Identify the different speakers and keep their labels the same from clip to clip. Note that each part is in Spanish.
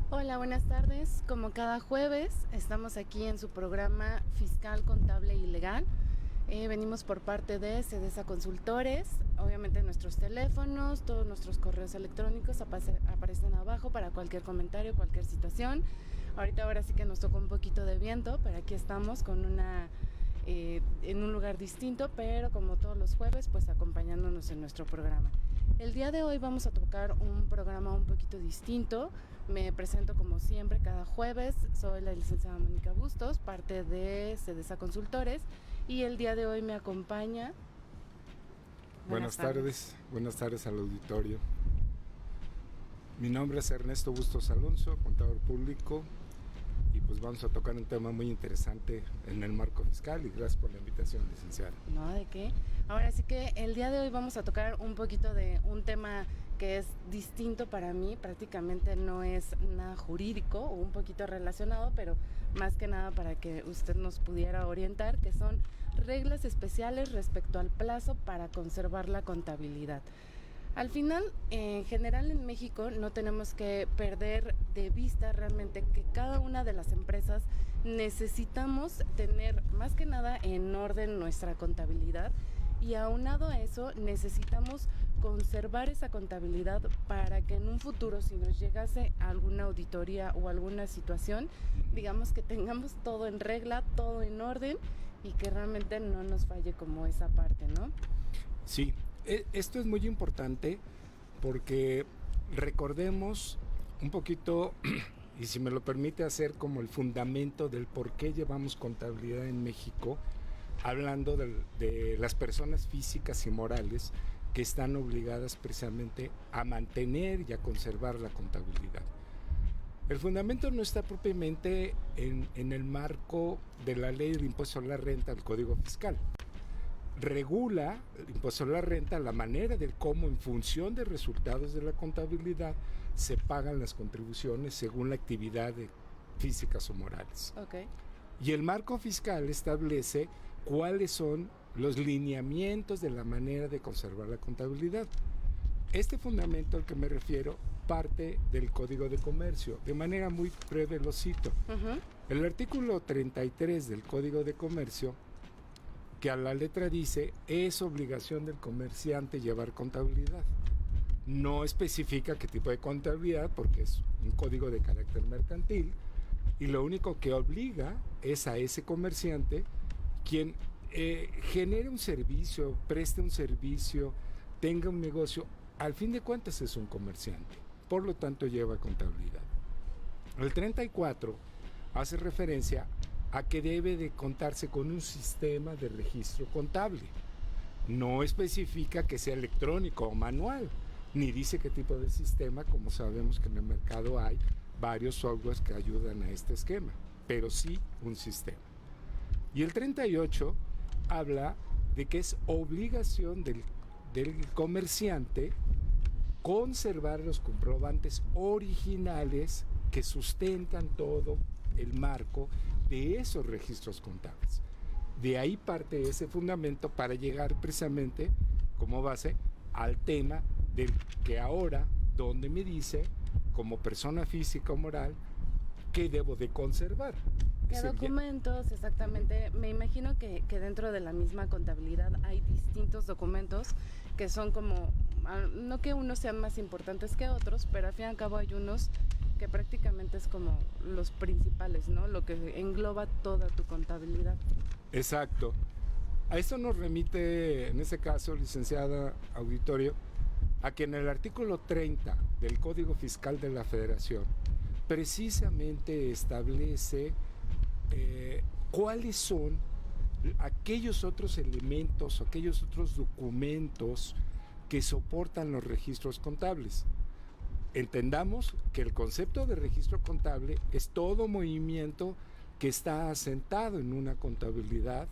Speaker 1: Hola, buenas tardes. Como cada jueves, estamos aquí en su programa Fiscal, Contable y Legal. Venimos por parte de CEDESA Consultores. Obviamente nuestros teléfonos, todos nuestros correos electrónicos aparecen abajo para cualquier comentario, cualquier situación. Ahora sí que nos tocó un poquito de viento, pero aquí estamos con en un lugar distinto, pero como todos los jueves, pues acompañándonos en nuestro programa. El día de hoy vamos a tocar un programa un poquito distinto. Me presento como siempre cada jueves. Soy la licenciada Mónica Bustos, parte de CEDESA Consultores, y el día de hoy me acompaña...
Speaker 2: Buenas tardes al auditorio. Mi nombre es Ernesto Bustos Alonso, contador público, y pues vamos a tocar un tema muy interesante en el marco fiscal, y gracias por la invitación, licenciada.
Speaker 1: No, ¿de qué? Ahora sí que el día de hoy vamos a tocar un poquito de un tema que es distinto para mí, prácticamente no es nada jurídico o un poquito relacionado, pero más que nada para que usted nos pudiera orientar, que son reglas especiales respecto al plazo para conservar la contabilidad. Al final, en general en México no tenemos que perder de vista realmente que cada una de las empresas necesitamos tener más que nada en orden nuestra contabilidad, y aunado a eso necesitamos conservar esa contabilidad para que en un futuro, si nos llegase alguna auditoría o alguna situación, digamos que tengamos todo en regla, todo en orden, y que realmente no nos falle como esa parte, ¿no?
Speaker 2: Sí, esto es muy importante porque recordemos un poquito, y si me lo permite hacer como el fundamento del por qué llevamos contabilidad en México, hablando de las personas físicas y morales que están obligadas precisamente a mantener y a conservar la contabilidad. El fundamento no está propiamente en el marco de la ley del impuesto a la renta, el Código Fiscal. Regula el impuesto a la renta la manera de cómo, en función de resultados de la contabilidad, se pagan las contribuciones según la actividad de físicas o morales.
Speaker 1: Okay.
Speaker 2: Y el marco fiscal establece cuáles son los lineamientos de la manera de conservar la contabilidad. Este fundamento al que me refiero parte del Código de Comercio. De manera muy breve lo cito. El artículo 33 del Código de Comercio, que a la letra dice, es obligación del comerciante llevar contabilidad. No especifica qué tipo de contabilidad, porque es un código de carácter mercantil, y lo único que obliga es a ese comerciante quien genere un servicio, preste un servicio, tenga un negocio, al fin de cuentas es un comerciante, por lo tanto lleva contabilidad. El 34 hace referencia a que debe de contarse con un sistema de registro contable. No especifica que sea electrónico o manual, ni dice qué tipo de sistema, como sabemos que en el mercado hay varios softwares que ayudan a este esquema, pero sí un sistema. Y el 38 habla de que es obligación del comerciante conservar los comprobantes originales que sustentan todo el marco de esos registros contables. De ahí parte ese fundamento para llegar precisamente como base al tema del que ahora, donde me dice, como persona física o moral, qué debo de conservar.
Speaker 1: ¿Qué documentos exactamente? Me imagino que dentro de la misma contabilidad hay distintos documentos que son como, no que unos sean más importantes que otros, pero al fin y al cabo hay unos que prácticamente es como los principales, ¿no? Lo que engloba toda tu contabilidad.
Speaker 2: Exacto. A esto nos remite, en este caso, licenciada auditorio, a que en el artículo 30 del Código Fiscal de la Federación precisamente establece cuáles son aquellos otros elementos, aquellos otros documentos que soportan los registros contables. Entendamos que el concepto de registro contable es todo movimiento que está asentado en una contabilidad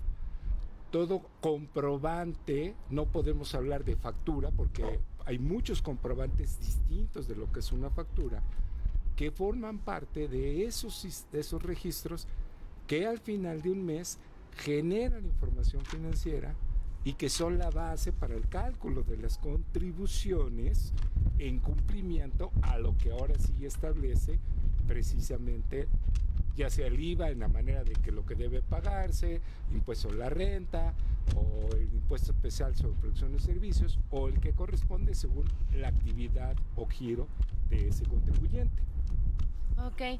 Speaker 2: todo comprobante, no podemos hablar de factura porque hay muchos comprobantes distintos de lo que es una factura, que forman parte de esos registros que al final de un mes generan información financiera y que son la base para el cálculo de las contribuciones en cumplimiento a lo que ahora sí establece precisamente, ya sea el IVA en la manera de que lo que debe pagarse, impuesto a la renta o el impuesto especial sobre producción de servicios o el que corresponde según la actividad o giro de ese contribuyente.
Speaker 1: Ok.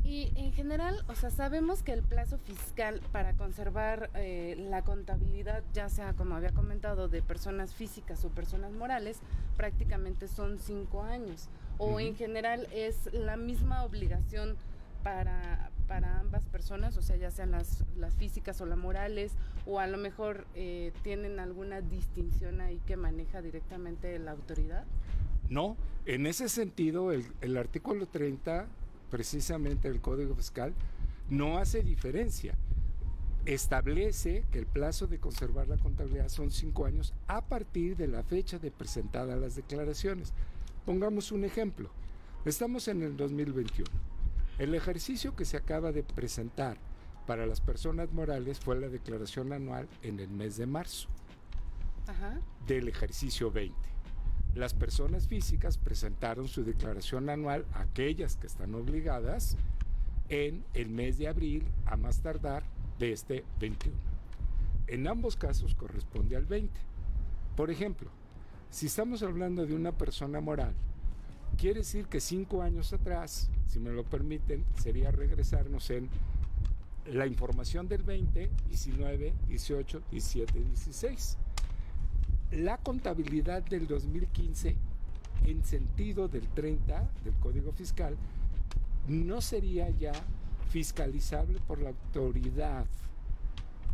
Speaker 1: Y en general, o sea, sabemos que el plazo fiscal para conservar la contabilidad, ya sea como había comentado, de personas físicas o personas morales, prácticamente son 5 años. O en general es la misma obligación para ambas personas, o sea, ya sean las físicas o las morales, o a lo mejor tienen alguna distinción ahí que maneja directamente la autoridad.
Speaker 2: No, en ese sentido, el artículo 30, precisamente el Código Fiscal, no hace diferencia. Establece que el plazo de conservar la contabilidad son 5 años a partir de la fecha de presentadas las declaraciones. Pongamos un ejemplo. Estamos en el 2021. El ejercicio que se acaba de presentar para las personas morales fue la declaración anual en el mes de marzo.
Speaker 1: Ajá.
Speaker 2: Del ejercicio 20. Las personas físicas presentaron su declaración anual, aquellas que están obligadas, en el mes de abril a más tardar de este 21. En ambos casos corresponde al 20. Por ejemplo, si estamos hablando de una persona moral, quiere decir que 5 años atrás, si me lo permiten, sería regresarnos en la información del 20, 19, 18, 17, 16. La contabilidad del 2015 en sentido del 30 del Código Fiscal no sería ya fiscalizable por la autoridad.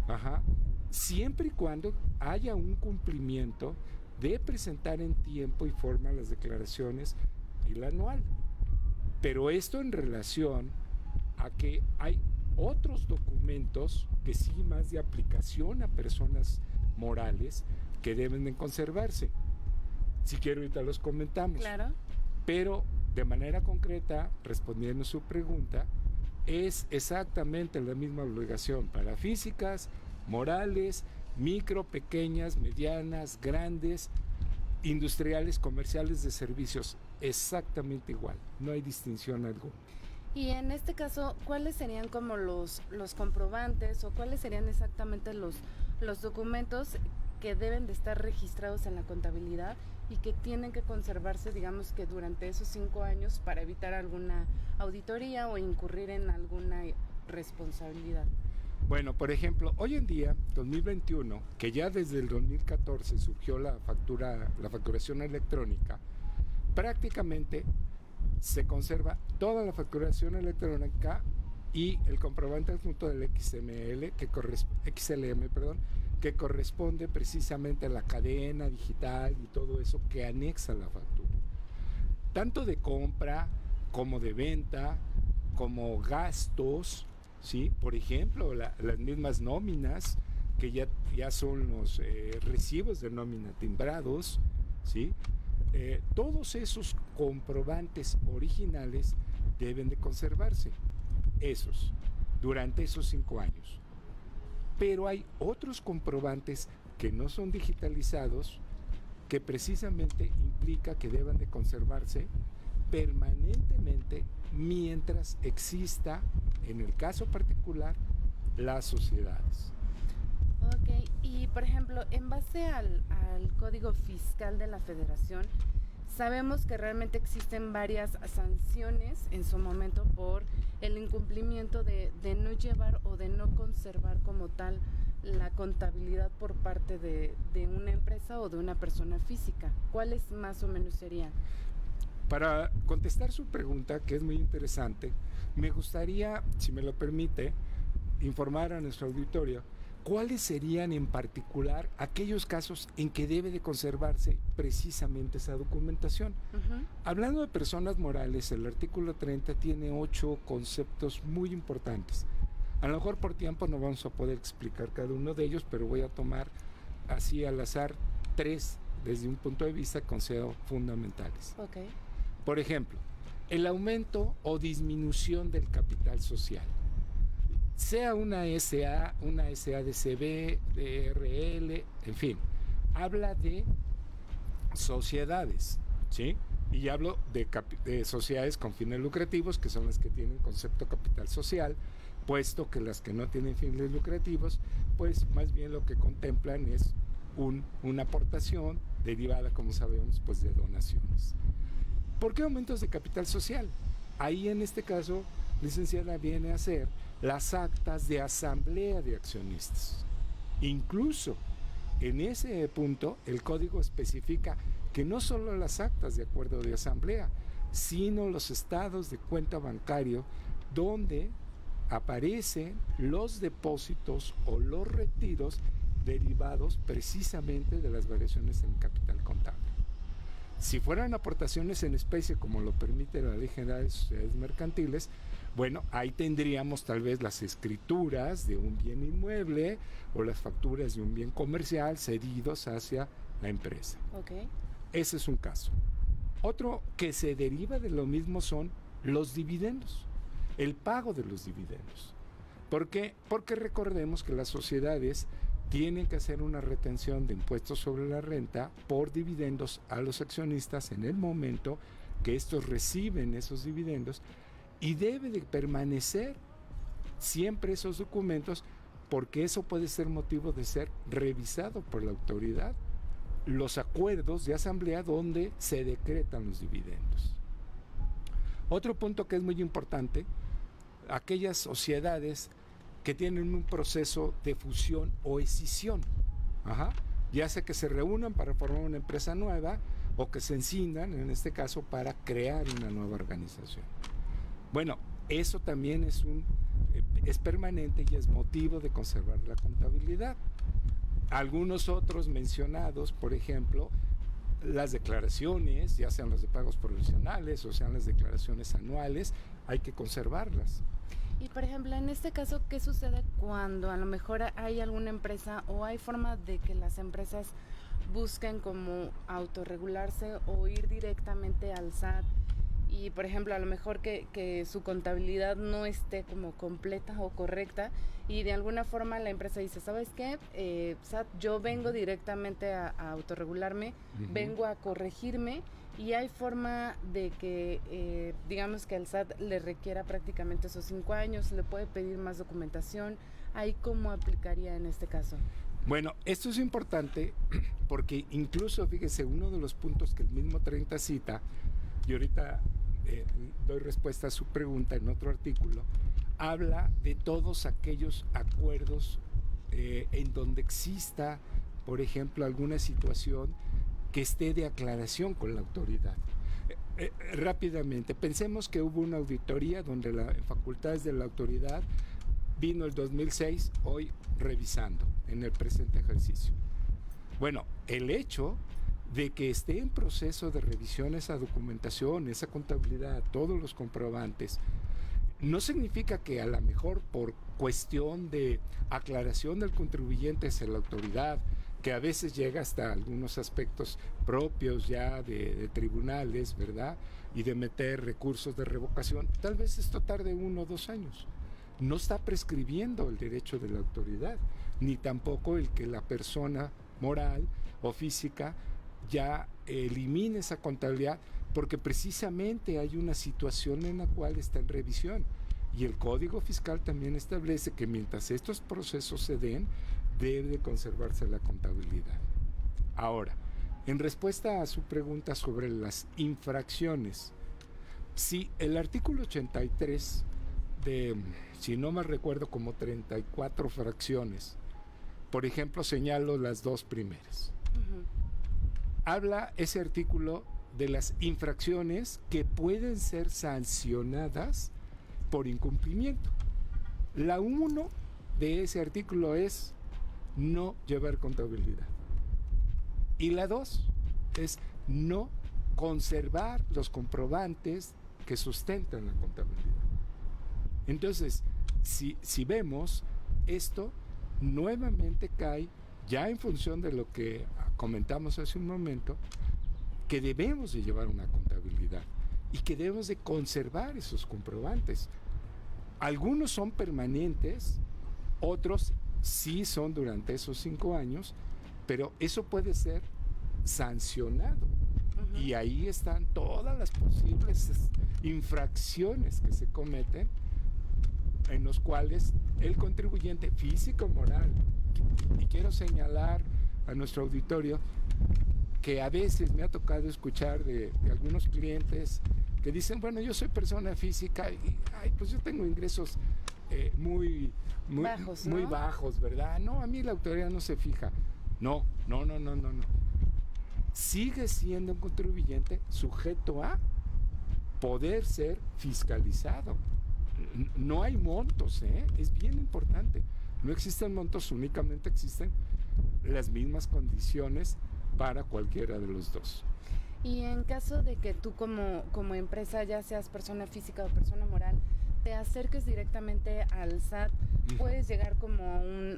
Speaker 2: Ajá. Siempre y cuando haya un cumplimiento de presentar en tiempo y forma las declaraciones y la anual. Pero esto en relación a que hay otros documentos que sí más de aplicación a personas morales que deben de conservarse. Si quiero ahorita los comentamos.
Speaker 1: Claro.
Speaker 2: Pero de manera concreta, respondiendo a su pregunta, es exactamente la misma obligación para físicas, morales, micro, pequeñas, medianas, grandes, industriales, comerciales, de servicios, exactamente igual, no hay distinción alguna.
Speaker 1: Y en este caso, ¿cuáles serían como los comprobantes o cuáles serían exactamente los documentos que deben de estar registrados en la contabilidad y que tienen que conservarse, digamos que durante esos 5 años para evitar alguna auditoría o incurrir en alguna responsabilidad?
Speaker 2: Bueno, por ejemplo, hoy en día, 2021, que ya desde el 2014 surgió la facturación electrónica, prácticamente se conserva toda la facturación electrónica y el comprobante adjunto del XLM, que corresponde precisamente a la cadena digital y todo eso que anexa la factura. Tanto de compra como de venta, como gastos, ¿sí? Por ejemplo, las mismas nóminas, que ya son los recibos de nómina timbrados, ¿sí? Todos esos comprobantes originales deben de conservarse, esos, durante esos 5 años. Pero hay otros comprobantes que no son digitalizados, que precisamente implica que deban de conservarse permanentemente mientras exista, en el caso particular, las sociedades.
Speaker 1: Ok, y por ejemplo, en base al Código Fiscal de la Federación, sabemos que realmente existen varias sanciones en su momento por el incumplimiento de no llevar o de no conservar como tal la contabilidad por parte de una empresa o de una persona física. ¿Cuáles más o menos serían?
Speaker 2: Para contestar su pregunta, que es muy interesante, me gustaría, si me lo permite, informar a nuestro auditorio cuáles serían en particular aquellos casos en que debe de conservarse precisamente esa documentación. Hablando de personas morales, el artículo 30 tiene 8 conceptos muy importantes. A lo mejor por tiempo no vamos a poder explicar cada uno de ellos, pero voy a tomar así al azar 3 desde un punto de vista que considero fundamentales.
Speaker 1: Okay.
Speaker 2: Por ejemplo, el aumento o disminución del capital social. Sea una SA, una SADCB, DRL, en fin, habla de sociedades, ¿sí? Y hablo de sociedades con fines lucrativos, que son las que tienen concepto capital social, puesto que las que no tienen fines lucrativos, pues más bien lo que contemplan es una aportación derivada, como sabemos, pues de donaciones. ¿Por qué aumentos de capital social? Ahí en este caso, licenciada, viene a ser las actas de asamblea de accionistas. Incluso en ese punto el código especifica que no solo las actas de acuerdo de asamblea, sino los estados de cuenta bancario donde aparecen los depósitos o los retiros derivados precisamente de las variaciones en capital contable. Si fueran aportaciones en especie, como lo permite la Ley General de Sociedades Mercantiles, bueno, ahí tendríamos tal vez las escrituras de un bien inmueble o las facturas de un bien comercial cedidos hacia la empresa.
Speaker 1: Okay.
Speaker 2: Ese es un caso. Otro que se deriva de lo mismo son los dividendos, el pago de los dividendos. ¿Por qué? Porque recordemos que las sociedades tienen que hacer una retención de impuestos sobre la renta por dividendos a los accionistas en el momento que estos reciben esos dividendos, y debe de permanecer siempre esos documentos, porque eso puede ser motivo de ser revisado por la autoridad, los acuerdos de asamblea donde se decretan los dividendos. Otro punto que es muy importante, aquellas sociedades que tienen un proceso de fusión o escisión, ya sea que se reúnan para formar una empresa nueva o que se escindan, en este caso, para crear una nueva organización. Bueno, eso también es permanente y es motivo de conservar la contabilidad. Algunos otros mencionados, por ejemplo, las declaraciones, ya sean las de pagos provisionales o sean las declaraciones anuales, hay que conservarlas.
Speaker 1: Y por ejemplo, en este caso, ¿qué sucede cuando a lo mejor hay alguna empresa o hay forma de que las empresas busquen como autorregularse o ir directamente al SAT? Y por ejemplo, a lo mejor que su contabilidad no esté como completa o correcta, y de alguna forma la empresa dice, ¿sabes qué? SAT, yo vengo directamente a autorregularme, vengo a corregirme, y hay forma de que, digamos que el SAT le requiera prácticamente esos 5 años, le puede pedir más documentación. ¿Ahí cómo aplicaría en este caso?
Speaker 2: Bueno, esto es importante porque incluso, fíjese, uno de los puntos que el mismo 30 cita, y ahorita doy respuesta a su pregunta en otro artículo, habla de todos aquellos acuerdos en donde exista, por ejemplo, alguna situación que esté de aclaración con la autoridad. Rápidamente, pensemos que hubo una auditoría donde en facultades de la autoridad vino el 2006, hoy revisando en el presente ejercicio. Bueno, el hecho de que esté en proceso de revisión esa documentación, esa contabilidad, todos los comprobantes, no significa que a lo mejor por cuestión de aclaración del contribuyente hacia la autoridad, que a veces llega hasta algunos aspectos propios ya de tribunales, ¿verdad? Y de meter recursos de revocación, tal vez esto tarde 1 o 2 años. No está prescribiendo el derecho de la autoridad, ni tampoco el que la persona moral o física ya elimine esa contabilidad, porque precisamente hay una situación en la cual está en revisión, y el Código Fiscal también establece que mientras estos procesos se den, debe de conservarse la contabilidad. Ahora, en respuesta a su pregunta sobre las infracciones, si el artículo 83 de, si no mal recuerdo, como 34 fracciones, por ejemplo, señalo las 2 primeras. Habla ese artículo de las infracciones que pueden ser sancionadas por incumplimiento. La 1 de ese artículo es no llevar contabilidad. Y la 2 es no conservar los comprobantes que sustentan la contabilidad. Entonces, si vemos esto, nuevamente cae, ya en función de lo que comentamos hace un momento, que debemos de llevar una contabilidad y que debemos de conservar esos comprobantes. Algunos son permanentes, otros sí son durante esos 5 años, pero eso puede ser sancionado. Y ahí están todas las posibles infracciones que se cometen, en los cuales el contribuyente físico moral, y quiero señalar a nuestro auditorio que a veces me ha tocado escuchar de algunos clientes que dicen, bueno, yo soy persona física y pues yo tengo ingresos muy bajos, ¿no? Muy bajos, ¿verdad? No, a mí la autoridad no se fija. No. Sigue siendo un contribuyente sujeto a poder ser fiscalizado. No hay montos, es bien importante. No existen montos, únicamente existen las mismas condiciones para cualquiera de los dos.
Speaker 1: Y en caso de que tú como empresa, ya seas persona física o persona moral, te acerques directamente al SAT, puedes llegar como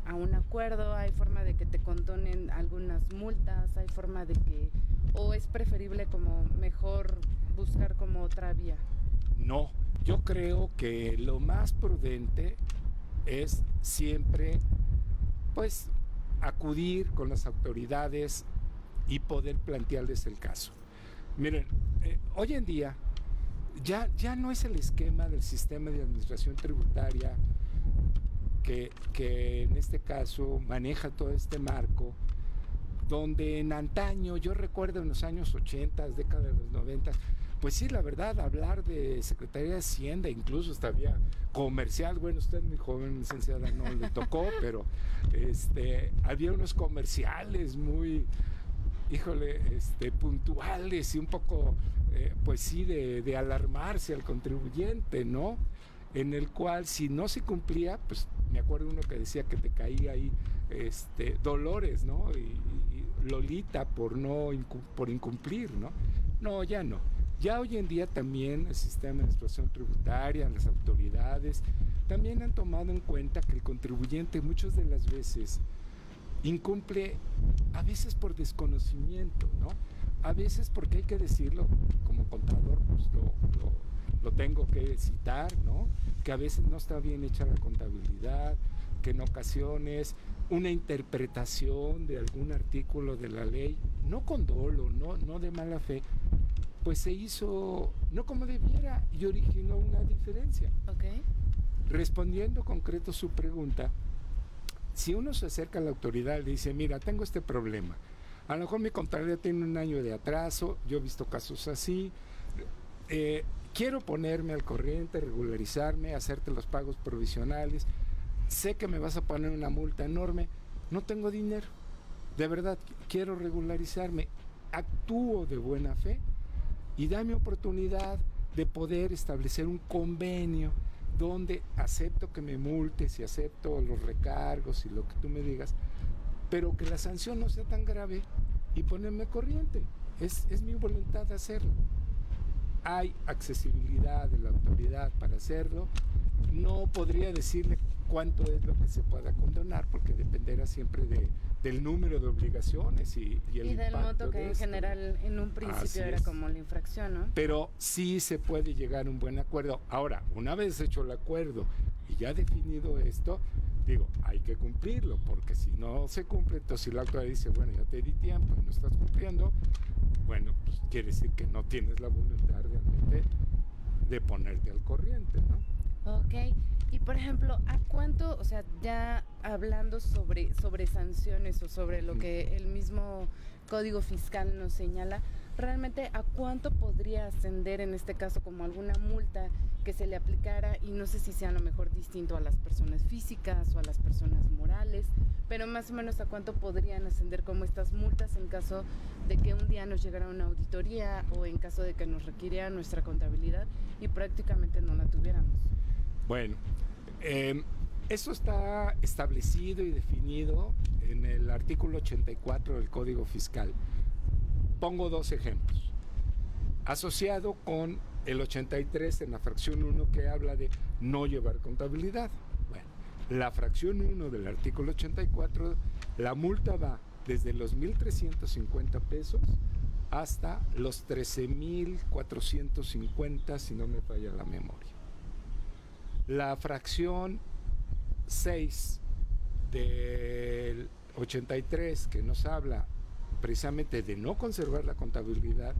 Speaker 1: a un acuerdo, hay forma de que te condonen algunas multas, hay forma de que, o es preferible como mejor buscar como otra vía.
Speaker 2: No, yo creo que lo más prudente es siempre pues acudir con las autoridades y poder plantearles el caso. Miren, hoy en día ya no es el esquema del sistema de administración tributaria que en este caso maneja todo este marco, donde en antaño, yo recuerdo en los años 80, década de los 90, pues sí, la verdad, hablar de Secretaría de Hacienda, incluso hasta había comercial, bueno, usted muy joven, licenciada, no le tocó, pero había unos comerciales muy, puntuales y un poco, pues sí, de alarmarse al contribuyente, ¿no? En el cual si no se cumplía, pues me acuerdo uno que decía que te caía ahí Dolores, ¿no? Y Lolita por incumplir, ¿no? No, ya no. Ya hoy en día también el sistema de administración tributaria, las autoridades, también han tomado en cuenta que el contribuyente muchas de las veces incumple, a veces por desconocimiento, ¿no? A veces porque hay que decirlo, como contador, pues lo tengo que citar, ¿no? Que a veces no está bien hecha la contabilidad, que en ocasiones una interpretación de algún artículo de la ley, no con dolo, no de mala fe, pues se hizo no como debiera y originó una diferencia.
Speaker 1: Okay.
Speaker 2: Respondiendo concreto su pregunta, si uno se acerca a la autoridad y le dice, mira, tengo este problema, a lo mejor mi contabilidad tiene 1 año de atraso, yo he visto casos así, quiero ponerme al corriente, regularizarme, hacerte los pagos provisionales, sé que me vas a poner una multa enorme, no tengo dinero, de verdad, quiero regularizarme, actúo de buena fe y dame oportunidad de poder establecer un convenio donde acepto que me multes y acepto los recargos y lo que tú me digas, pero que la sanción no sea tan grave y ponerme corriente. Es mi voluntad de hacerlo. Hay accesibilidad de la autoridad para hacerlo. No podría decirle cuánto es lo que se pueda condonar, porque dependerá siempre del número de obligaciones y el
Speaker 1: del monto que en general en un principio era como la infracción, ¿no?
Speaker 2: Pero sí se puede llegar a un buen acuerdo. Ahora, una vez hecho el acuerdo y ya definido esto, digo, hay que cumplirlo, porque si no se cumple, entonces si la autoridad dice, bueno, ya te di tiempo y no estás cumpliendo, bueno, pues quiere decir que no tienes la voluntad realmente de ponerte al corriente, ¿no?
Speaker 1: Ok, y por ejemplo, ¿a cuánto, o sea, ya hablando sobre sanciones o sobre lo que el mismo Código Fiscal nos señala, realmente a cuánto podría ascender en este caso como alguna multa que se le aplicara, y no sé si sea a lo mejor distinto a las personas físicas o a las personas morales, pero más o menos a cuánto podrían ascender como estas multas en caso de que un día nos llegara una auditoría o en caso de que nos requiriera nuestra contabilidad y prácticamente no la tuviéramos?
Speaker 2: Bueno, esto está establecido y definido en el artículo 84 del Código Fiscal. Pongo 2 ejemplos. Asociado con el 83 en la fracción 1 que habla de no llevar contabilidad. la fracción 1 del artículo 84, la multa va desde los 1,350 pesos hasta los 13,450, si no me falla la memoria. La fracción 6 del 83, que nos habla precisamente de no conservar la contabilidad,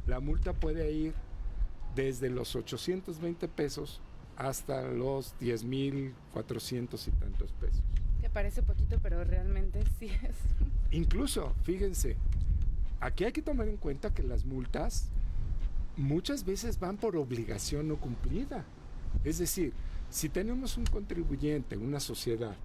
Speaker 2: la multa puede ir desde los 820 pesos hasta los 10,400 y tantos pesos.
Speaker 1: Que parece poquito, pero realmente sí es.
Speaker 2: Incluso, fíjense, aquí hay que tomar en cuenta que las multas muchas veces van por obligación no cumplida. Es decir, si tenemos un contribuyente, una sociedad,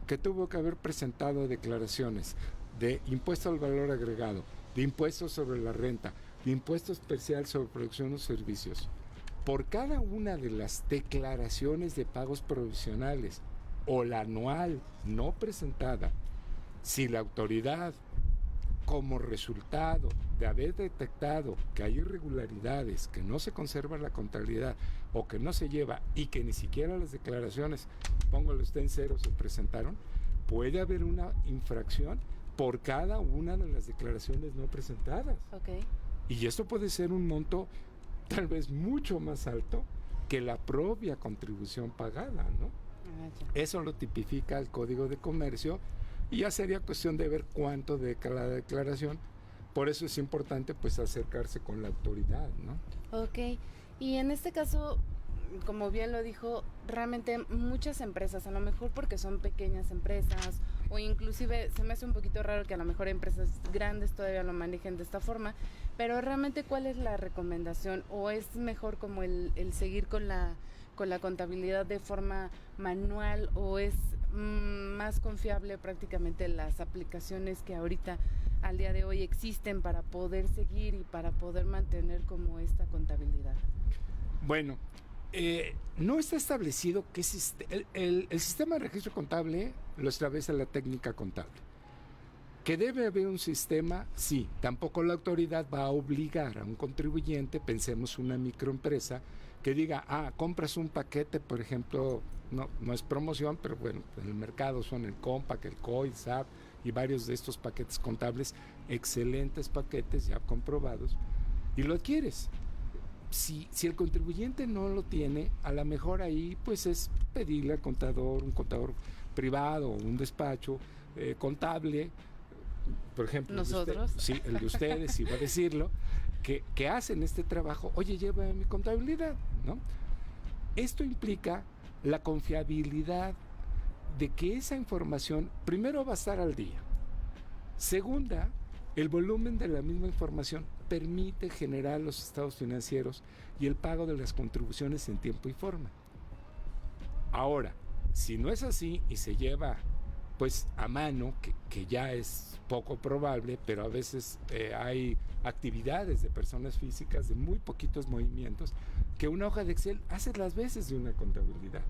Speaker 2: que tuvo que haber presentado declaraciones de impuesto al valor agregado, de impuestos sobre la renta, de impuesto especial sobre producción o servicios, por cada una de las declaraciones de pagos provisionales o la anual no presentada, si la autoridad, como resultado de haber detectado que hay irregularidades, que no se conserva la contabilidad o que no se lleva y que ni siquiera las declaraciones, póngalo usted en cero, se presentaron, puede haber una infracción por cada una de las declaraciones no presentadas.
Speaker 1: Okay.
Speaker 2: Y esto puede ser un monto tal vez mucho más alto que la propia contribución pagada, ¿no? Eso lo tipifica el Código de Comercio y ya sería cuestión de ver cuánto de cada declaración. Por eso es importante pues acercarse con la autoridad, ¿no?
Speaker 1: Ok, y en este caso, como bien lo dijo, realmente muchas empresas, a lo mejor porque son pequeñas empresas o inclusive se me hace un poquito raro que a lo mejor empresas grandes todavía lo manejen de esta forma, pero realmente ¿cuál es la recomendación? ¿O es mejor como el seguir con la contabilidad de forma manual o es más confiable prácticamente las aplicaciones que ahorita al día de hoy existen para poder seguir y para poder mantener como esta contabilidad?
Speaker 2: Bueno, no está establecido que el sistema de registro contable lo establece la técnica contable. Que debe haber un sistema, sí, tampoco la autoridad va a obligar a un contribuyente, pensemos una microempresa, que diga, compras un paquete, por ejemplo, no es promoción, pero bueno, en el mercado son el Compact, el COI, SAP y varios de estos paquetes contables, excelentes paquetes ya comprobados, y lo adquieres. Si el contribuyente no lo tiene, a lo mejor ahí pues es pedirle al contador, un contador privado o un despacho contable, por ejemplo,
Speaker 1: nosotros,
Speaker 2: el de ustedes, iba a decirlo, que hacen este trabajo, oye, lleva mi contabilidad, ¿no? Esto implica la confiabilidad de que esa información, primero, va a estar al día. Segunda, el volumen de la misma información permite generar los estados financieros y el pago de las contribuciones en tiempo y forma. Ahora, si no es así y se lleva pues a mano, que ya es poco probable, pero a veces hay actividades de personas físicas de muy poquitos movimientos, que una hoja de Excel hace las veces de una contabilidad,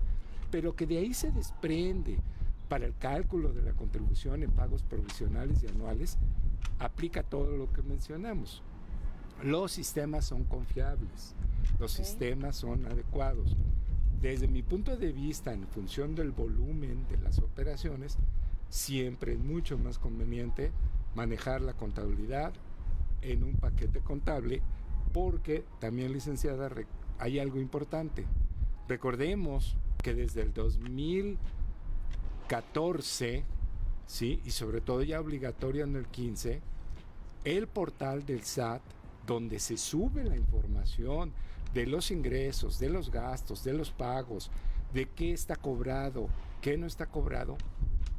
Speaker 2: pero que de ahí se desprende para el cálculo de la contribución en pagos provisionales y anuales, aplica todo lo que mencionamos. Los sistemas son confiables, los sistemas son adecuados. Desde mi punto de vista, en función del volumen de las operaciones, siempre es mucho más conveniente manejar la contabilidad en un paquete contable, porque también, licenciada, hay algo importante. Recordemos que desde el 2014, ¿sí? Y sobre todo ya obligatorio en el 15, el portal del SAT, donde se sube la información de los ingresos, de los gastos, de los pagos, de qué está cobrado, qué no está cobrado,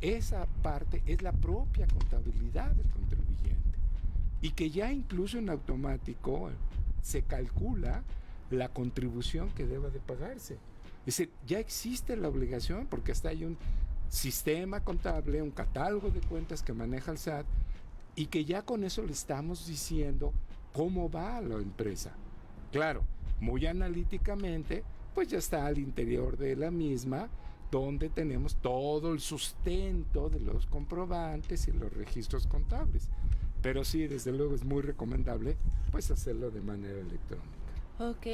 Speaker 2: esa parte es la propia contabilidad del contribuyente, y que ya incluso en automático se calcula la contribución que deba de pagarse. Es decir, ya existe la obligación porque hasta hay un sistema contable, un catálogo de cuentas que maneja el SAT, y que ya con eso le estamos diciendo cómo va la empresa. Claro, muy analíticamente, pues ya está al interior de la misma, donde tenemos todo el sustento de los comprobantes y los registros contables. Pero sí, desde luego es muy recomendable pues hacerlo de manera electrónica.
Speaker 1: Ok,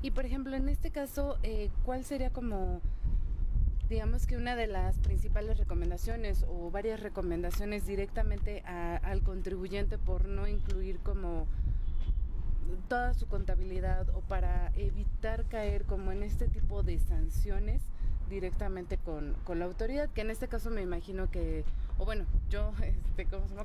Speaker 1: y por ejemplo en este caso, ¿cuál sería como digamos que una de las principales recomendaciones o varias recomendaciones directamente al contribuyente por no incluir como toda su contabilidad o para evitar caer como en este tipo de sanciones directamente con la autoridad, que en este caso me imagino que, o bueno, yo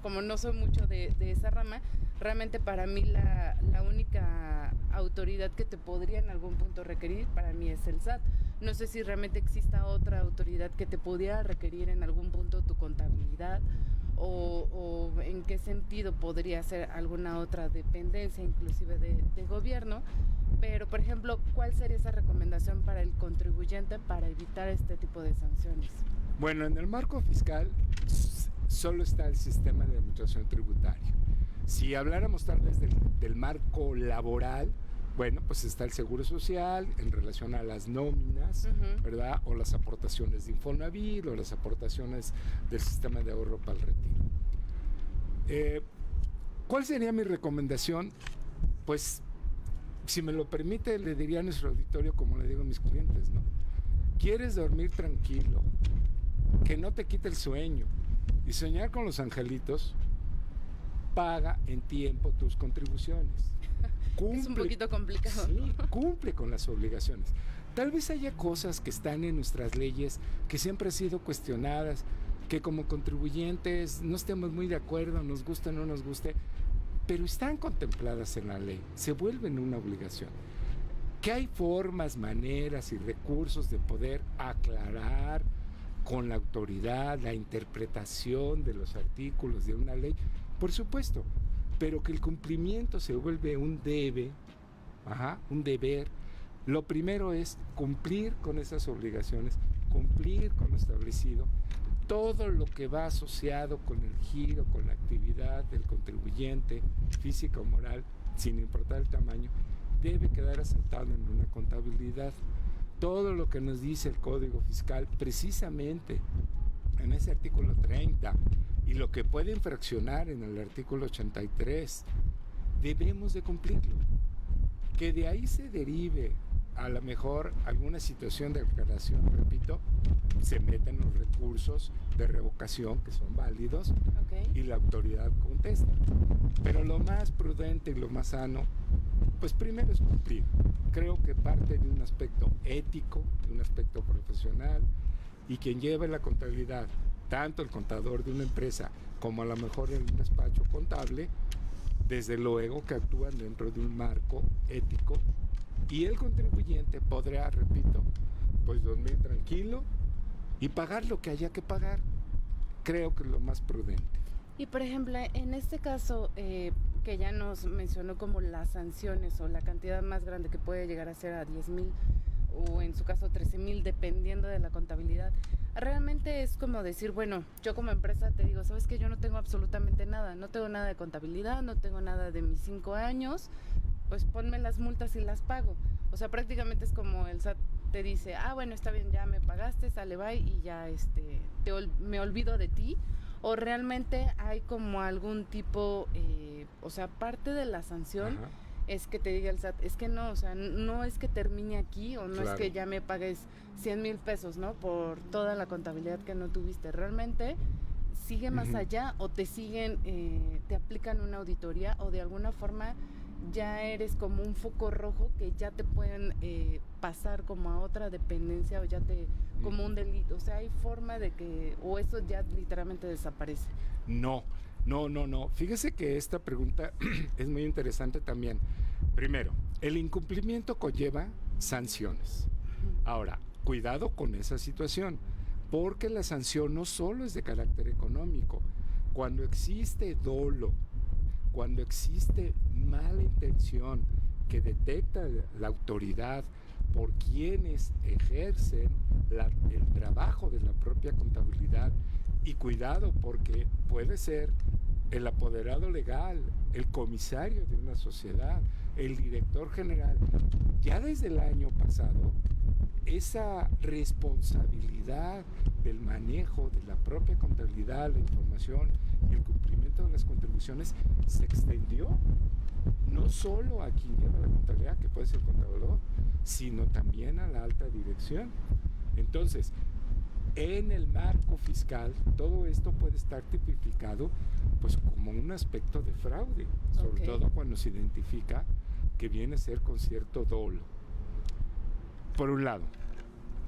Speaker 1: como no soy mucho de esa rama, realmente para mí la única autoridad que te podría en algún punto requerir para mí es el SAT. No sé si realmente exista otra autoridad que te pudiera requerir en algún punto tu contabilidad o en qué sentido podría ser alguna otra dependencia inclusive de gobierno. Pero, por ejemplo, ¿cuál sería esa recomendación para el contribuyente para evitar este tipo de sanciones?
Speaker 2: Bueno, en el marco fiscal solo está el sistema de administración tributaria. Si habláramos tal vez del marco laboral, bueno, pues está el Seguro Social en relación a las nóminas, ¿verdad? O las aportaciones de Infonavit o las aportaciones del sistema de ahorro para el retiro. ¿Cuál sería mi recomendación? Pues, si me lo permite, le diría a nuestro auditorio como le digo a mis clientes, ¿no? ¿Quieres dormir tranquilo? Que no te quite el sueño y soñar con los angelitos, paga en tiempo tus contribuciones.
Speaker 1: Cumple, es un poquito complicado.
Speaker 2: Sí, cumple con las obligaciones. Tal vez haya cosas que están en nuestras leyes que siempre han sido cuestionadas, que como contribuyentes no estemos muy de acuerdo, nos guste o no nos guste, pero están contempladas en la ley, se vuelven una obligación. Que hay formas, maneras y recursos de poder aclarar con la autoridad la interpretación de los artículos de una ley, por supuesto, pero que el cumplimiento se vuelve un un deber. Lo primero es cumplir con esas obligaciones, cumplir con lo establecido. Todo lo que va asociado con el giro, con la actividad del contribuyente, física o moral, sin importar el tamaño, debe quedar asentado en una contabilidad. Todo lo que nos dice el Código Fiscal, precisamente en ese artículo 30, y lo que puede infraccionar en el artículo 83, debemos de cumplirlo. Que de ahí se derive a lo mejor alguna situación de declaración, repito, se meten los recursos de revocación que son válidos, y la autoridad contesta. Pero lo más prudente y lo más sano, pues primero es cumplir. Creo que parte de un aspecto ético, de un aspecto profesional, y quien lleva la contabilidad, tanto el contador de una empresa como a lo mejor en un despacho contable, desde luego que actúan dentro de un marco ético, y el contribuyente podrá, repito, pues dormir tranquilo y pagar lo que haya que pagar. Creo que es lo más prudente.
Speaker 1: Y por ejemplo, en este caso que ya nos mencionó como las sanciones o la cantidad más grande que puede llegar a ser a 10,000 o en su caso 13,000 dependiendo de la contabilidad, realmente es como decir, bueno, yo como empresa te digo, sabes que yo no tengo absolutamente nada, no tengo nada de contabilidad, no tengo nada de mis 5 años, pues ponme las multas y las pago. O sea, prácticamente es como el SAT te dice, bueno, está bien, ya me pagaste, sale, bye, y ya me olvido de ti. O realmente hay como algún tipo, o sea, parte de la sanción es que te diga el SAT, es que no, o sea, no es que termine aquí o no es que ya me pagues 100,000 pesos, ¿no? Por toda la contabilidad que no tuviste. Realmente sigue más allá o te siguen, te aplican una auditoría o de alguna forma ya eres como un foco rojo que ya te pueden pasar como a otra dependencia o ya como un delito. O sea, hay forma de que, o eso ya literalmente desaparece.
Speaker 2: No. Fíjese que esta pregunta es muy interesante también. Primero, el incumplimiento conlleva sanciones. Ahora, cuidado con esa situación, porque la sanción no solo es de carácter económico. Cuando existe dolo, cuando existe mala intención que detecta la autoridad por quienes ejercen el trabajo de la propia contabilidad, y cuidado porque puede ser el apoderado legal, el comisario de una sociedad, el director general. Ya desde el año pasado, esa responsabilidad del manejo de la propia contabilidad, la información y el cumplimiento de las contribuciones se extendió no solo a quien lleva la contabilidad, que puede ser el contador, sino también a la alta dirección. Entonces, en el marco fiscal, todo esto puede estar tipificado pues como un aspecto de fraude, sobre todo cuando se identifica que viene a ser con cierto dolo. Por un lado.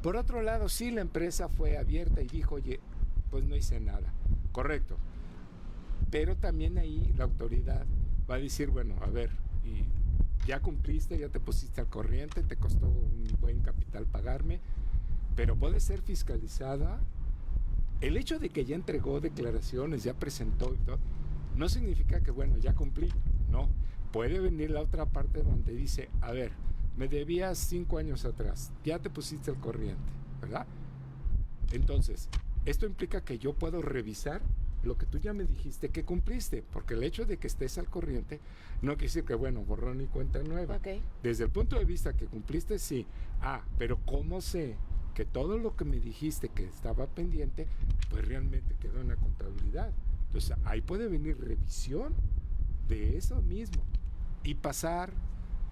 Speaker 2: Por otro lado, sí, la empresa fue abierta y dijo, oye, pues no hice nada. Correcto. Pero también ahí la autoridad va a decir, bueno, a ver, y ya cumpliste, ya te pusiste al corriente, te costó un buen capital pagarme, pero puede ser fiscalizada. El hecho de que ya entregó declaraciones, ya presentó y todo, no significa que, bueno, ya cumplí. No, puede venir la otra parte donde dice, a ver, me debías 5 años atrás, ya te pusiste al corriente, ¿verdad? Entonces, esto implica que yo puedo revisar lo que tú ya me dijiste que cumpliste, porque el hecho de que estés al corriente no quiere decir que, bueno, borrón y cuenta nueva.
Speaker 1: Okay.
Speaker 2: Desde el punto de vista que cumpliste, sí. Pero ¿cómo sé que todo lo que me dijiste que estaba pendiente, pues realmente quedó en la contabilidad? Entonces, ahí puede venir revisión de eso mismo y pasar,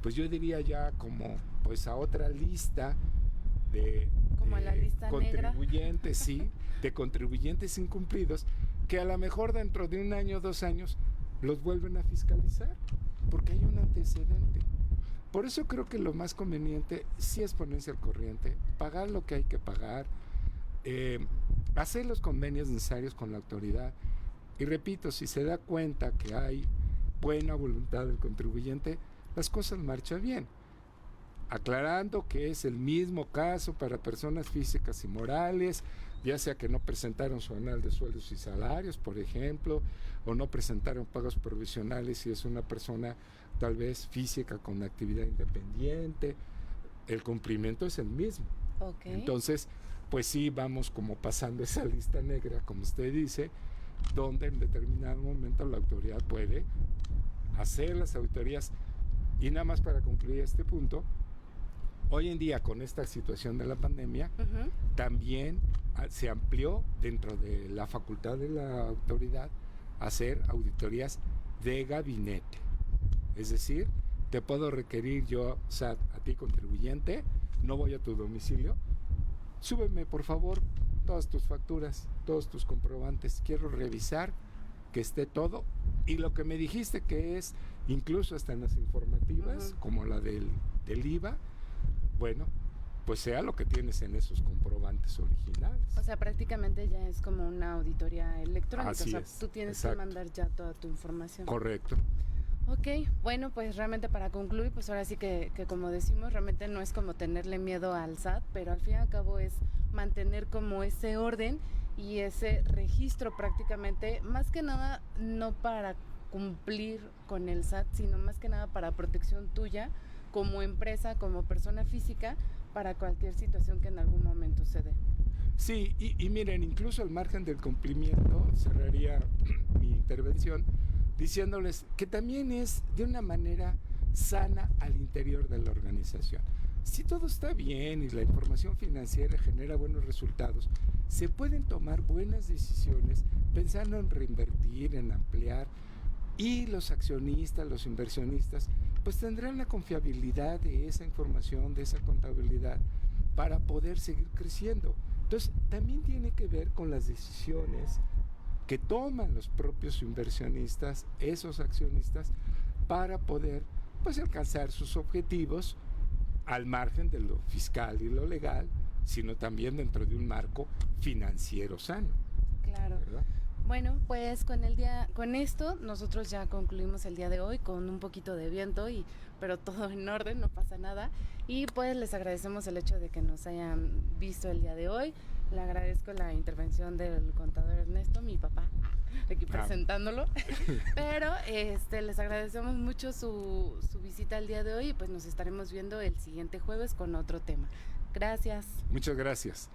Speaker 2: pues yo diría ya como pues a otra lista de,
Speaker 1: como la lista
Speaker 2: contribuyentes, sí, de contribuyentes incumplidos, que a lo mejor dentro de 1 año, 2 años, los vuelven a fiscalizar, porque hay un antecedente. Por eso creo que lo más conveniente sí es ponerse al corriente, pagar lo que hay que pagar, hacer los convenios necesarios con la autoridad. Y repito, si se da cuenta que hay buena voluntad del contribuyente, las cosas marchan bien. Aclarando que es el mismo caso para personas físicas y morales, ya sea que no presentaron su anual de sueldos y salarios, por ejemplo, o no presentaron pagos provisionales si es una persona tal vez física con actividad independiente, el cumplimiento es el mismo.
Speaker 1: Okay.
Speaker 2: Entonces, pues sí, vamos como pasando esa lista negra, como usted dice, donde en determinado momento la autoridad puede hacer las auditorías. Y nada más para concluir este punto, hoy en día con esta situación de la pandemia, también se amplió dentro de la facultad de la autoridad hacer auditorías de gabinete. Es decir, te puedo requerir yo, SAT, a ti contribuyente, no voy a tu domicilio, súbeme por favor todas tus facturas, todos tus comprobantes, quiero revisar que esté todo, y lo que me dijiste que es incluso hasta en las informativas, como la del IVA, bueno, pues sea lo que tienes en esos comprobantes originales.
Speaker 1: O sea, prácticamente ya es como una auditoría electrónica.
Speaker 2: Así
Speaker 1: o sea,
Speaker 2: es,
Speaker 1: tú tienes
Speaker 2: exacto.
Speaker 1: que mandar ya toda tu información.
Speaker 2: Correcto.
Speaker 1: Ok, bueno, pues realmente para concluir, pues ahora sí que como decimos, realmente no es como tenerle miedo al SAT, pero al fin y al cabo es mantener como ese orden y ese registro prácticamente, más que nada no para cumplir con el SAT, sino más que nada para protección tuya como empresa, como persona física, para cualquier situación que en algún momento se dé.
Speaker 2: Sí, y miren, incluso al margen del cumplimiento, cerraría mi intervención diciéndoles que también es de una manera sana al interior de la organización. Si todo está bien y la información financiera genera buenos resultados, se pueden tomar buenas decisiones pensando en reinvertir, en ampliar, y los accionistas, los inversionistas, pues tendrán la confiabilidad de esa información, de esa contabilidad, para poder seguir creciendo. Entonces, también tiene que ver con las decisiones que toman los propios inversionistas, esos accionistas, para poder pues alcanzar sus objetivos al margen de lo fiscal y lo legal, sino también dentro de un marco financiero sano.
Speaker 1: Claro.
Speaker 2: ¿Verdad?
Speaker 1: Bueno, pues con esto nosotros ya concluimos el día de hoy con un poquito de viento, pero todo en orden, no pasa nada. Y pues les agradecemos el hecho de que nos hayan visto el día de hoy. Le agradezco la intervención del contador Ernesto, mi papá, aquí presentándolo. Pero les agradecemos mucho su visita el día de hoy y pues nos estaremos viendo el siguiente jueves con otro tema. Gracias.
Speaker 2: Muchas gracias.